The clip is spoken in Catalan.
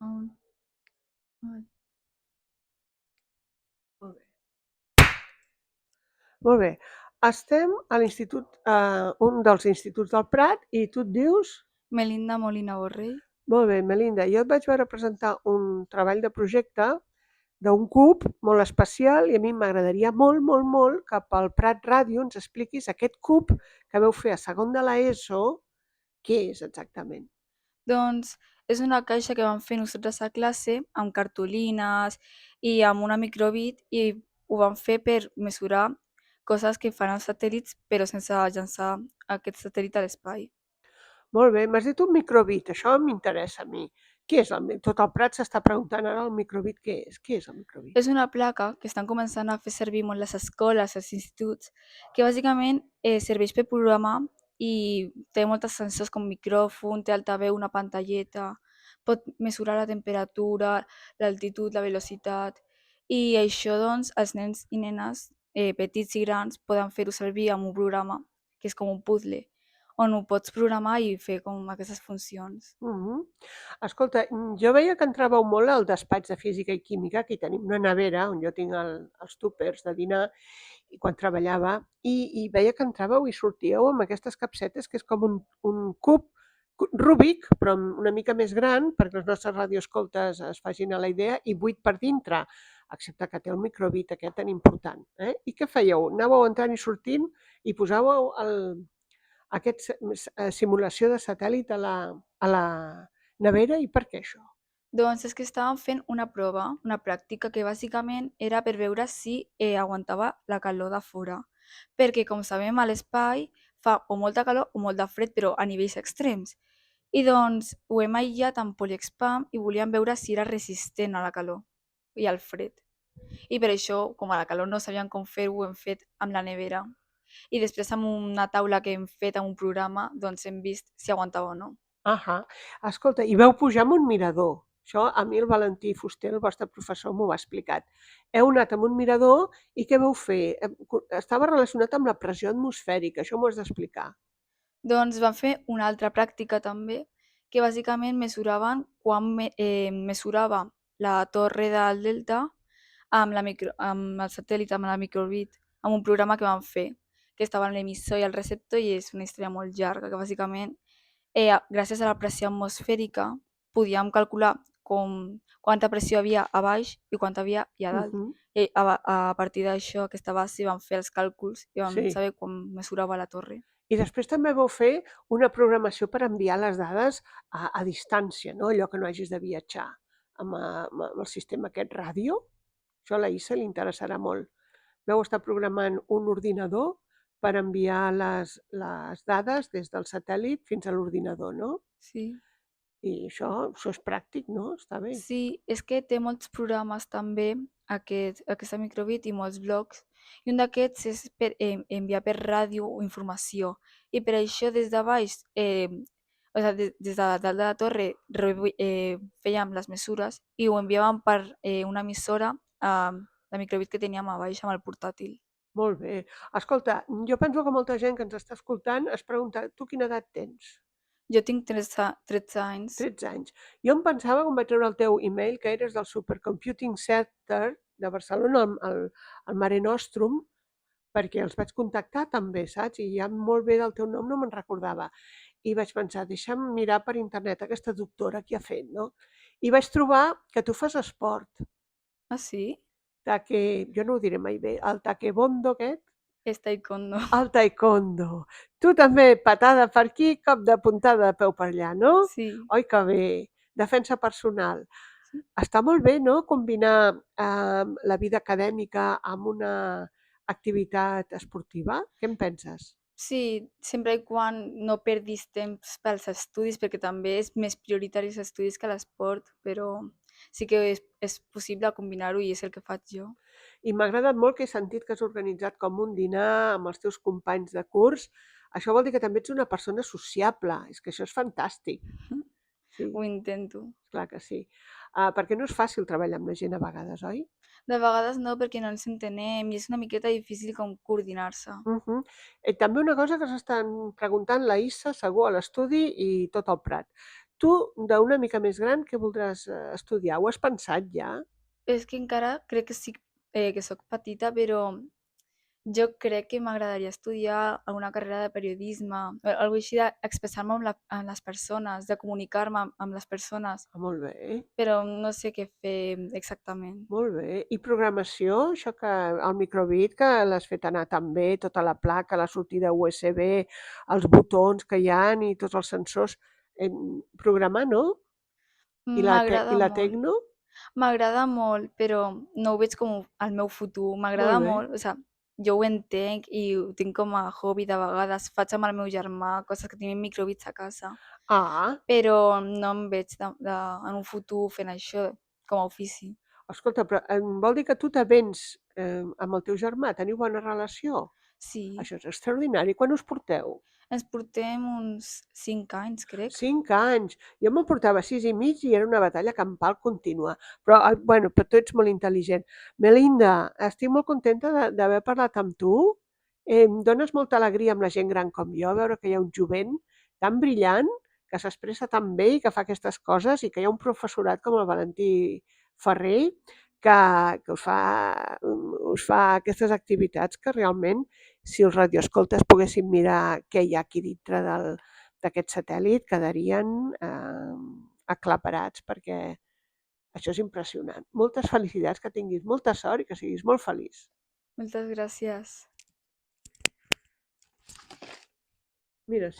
Ah, vale. Molt bé. Molt bé. Estem a l'institut, un dels instituts del Prat, i tu et dius? Melinda Molina Borrell. Molt bé, Melinda. Jo et vaig veure presentar un treball de projecte d'un cub molt especial i a mi m'agradaria molt, molt, molt que pel Prat Ràdio ens expliquis aquest cub que veu fer a segon de l'ESO, què és exactament. Doncs és una caixa que vam fer nosaltres a classe amb cartolines i amb una microbit i ho vam fer per mesurar coses que fan els satèl·lits però sense llançar aquest satèl·lit a l'espai. Molt bé, m'has dit un microbit, això m'interessa a mi. Què és tot el Prat s'està preguntant ara el microbit què és? Què és el microbit? És una placa que estan començant a fer servir molt les escoles, els instituts, que bàsicament serveix per programar i té moltes sensors com micròfon, té altaveu, una pantalleta, pot mesurar la temperatura, l'altitud, la velocitat i això doncs els nens i nenes petits i grans poden fer-ho servir amb un programa que és com un puzzle on ho pots programar i fer com aquestes funcions. Mhm. Escolta, jo veia que entràveu molt al despatx de física i química, aquí tenim una nevera on jo tinc els tupers de dinar i quan treballava, i veia que entràveu i sortíeu amb aquestes capsetes que és com un cub Rubik, però una mica més gran, perquè els nostres radioescoltes es facin a la idea, i buit per dintre, excepte que té el microbit aquest tan important. I què fèieu? Anàveu entrant i sortint i posàveu simulació de satèl·lit a la nevera, i per què això? Doncs és que estàvem fent una prova, una pràctica, que bàsicament era per veure si aguantava la calor de fora. Perquè, com sabem, a l'espai fa o molta calor o molt de fred, però a nivells extrems. I doncs ho hem aïllat amb poliespam i volíem veure si era resistent a la calor i al fred. I per això, com a la calor no sabíem com fer-ho, ho hem fet amb la nevera. I després amb una taula que hem fet amb un programa, doncs hem vist si aguantava o no. Ahà. Escolta, i vau pujar amb un mirador. Això a mi el Valentí Fuster, el vostre professor, m'ho ha explicat. Heu anat amb un mirador i què vau fer? Estava relacionat amb la pressió atmosfèrica, això m'ho has d'explicar. Doncs vam fer una altra pràctica també, que bàsicament mesuraven quan mesurava la torre del Delta amb el satèl·lit, amb la microbit, amb un programa que vam fer, que estava en l'emissor i el receptor i és una història molt llarga, que bàsicament, gràcies a la pressió atmosfèrica, podíem calcular quanta pressió hi havia a baix i quanta havia hi a dalt. Mhm. I a partir d'això, aquesta base, vam fer els càlculs i vam Sí. saber quan mesurava la torre. I després també vau fer una programació per enviar les dades a distància, no? Allò que no hagis de viatjar amb el sistema aquest ràdio. Això a la Issa li interessarà molt. Vau estar programant un ordinador per enviar les dades des del satèl·lit fins a l'ordinador, no? Sí. I això és pràctic, no? Està bé. Sí, és que té molts programes també aquesta microbit i molts blogs. I un d'aquests és per enviar per ràdio informació. I per això des de baix, o sigui, des de dalt de la torre, fèiem les mesures i ho enviàvem per una emissora a la microbit que teníem a baix amb el portàtil. Molt bé. Escolta, jo penso que molta gent que ens està escoltant es pregunta: tu quina edat tens? Jo tinc 13 anys. 13 anys. Jo em pensava, quan vaig treure el teu email, que eres del Supercomputing Center de Barcelona, al Mare Nostrum, perquè els vaig contactar també, saps? I ja molt bé del teu nom no me'n recordava. I vaig pensar, deixa'm mirar per internet aquesta doctora que ha fet, no? I vaig trobar que tu fas esport. Ah, sí? Jo no ho diré mai bé, el taekwondo aquest, És taekwondo. el taekwondo. Tu també, patada per aquí, cop de puntada de peu per allà, no? Sí. Oi que bé, defensa personal. Sí. Està molt bé, no?, combinar la vida acadèmica amb una activitat esportiva. Què en penses? Sí, sempre i quan no perdis temps pels estudis, perquè també és més prioritari els estudis que l'esport, però sí que és possible combinar-ho i és el que faig jo. I m'ha agradat molt que he sentit que has organitzat com un dinar amb els teus companys de curs. Això vol dir que també ets una persona sociable. És que això és fantàstic. Sí, Ho intento. clar que sí. Perquè no és fàcil treballar amb la gent a vegades, oi? De vegades no, perquè no ens entenem i és una miqueta difícil com coordinar-se. També una cosa que s'estan preguntant la Issa, segur, a l'estudi i tot el Prat. tu, d'una mica més gran, què voldràs estudiar? Ho has pensat ja? És que encara crec que sí, que sóc petita, però jo crec que m'agradaria estudiar alguna carrera de periodisme, algo així d'expressar-me amb les persones, de comunicar-me amb les persones, Ah, molt bé, però no sé què fer exactament. molt bé. I programació, això que el microbit, que l'has fet anar tan bé, tota la placa, la sortida USB, els botons que hi han i tots els sensors, programar, no? I M'agrada la molt. tecno? M'agrada molt, però no ho veig com el meu futur. M'agrada Molt bé. molt, o sigui, jo ho entenc i ho tinc com a hobby de vegades. Faig amb el meu germà coses que tenim microbits a casa, Ah, però no em veig en un futur fent això com a ofici. escolta, però vol dir que tu t'avens amb el teu germà, teniu bona relació? Sí, Això és extraordinari. Quan us porteu? ens portem uns 5 anys, crec. 5 anys. Jo me'n portava 6 i mig i era una batalla campal contínua. Però, bueno, però tu ets molt intel·ligent. Melinda, estic molt contenta d'haver parlat amb tu. Em dones molta alegria amb la gent gran com jo, veure que hi ha un jovent tan brillant, que s'expressa tan bé i que fa aquestes coses, i que hi ha un professorat com el Valentí Ferrer que, que us fa aquestes activitats que realment, si els radioescoltes poguessin mirar què hi ha aquí dintre d'aquest satèl·lit, quedarien aclaparats, perquè això és impressionant. Moltes felicitats, que tinguis molta sort i que siguis molt feliç. Moltes gràcies. Mira,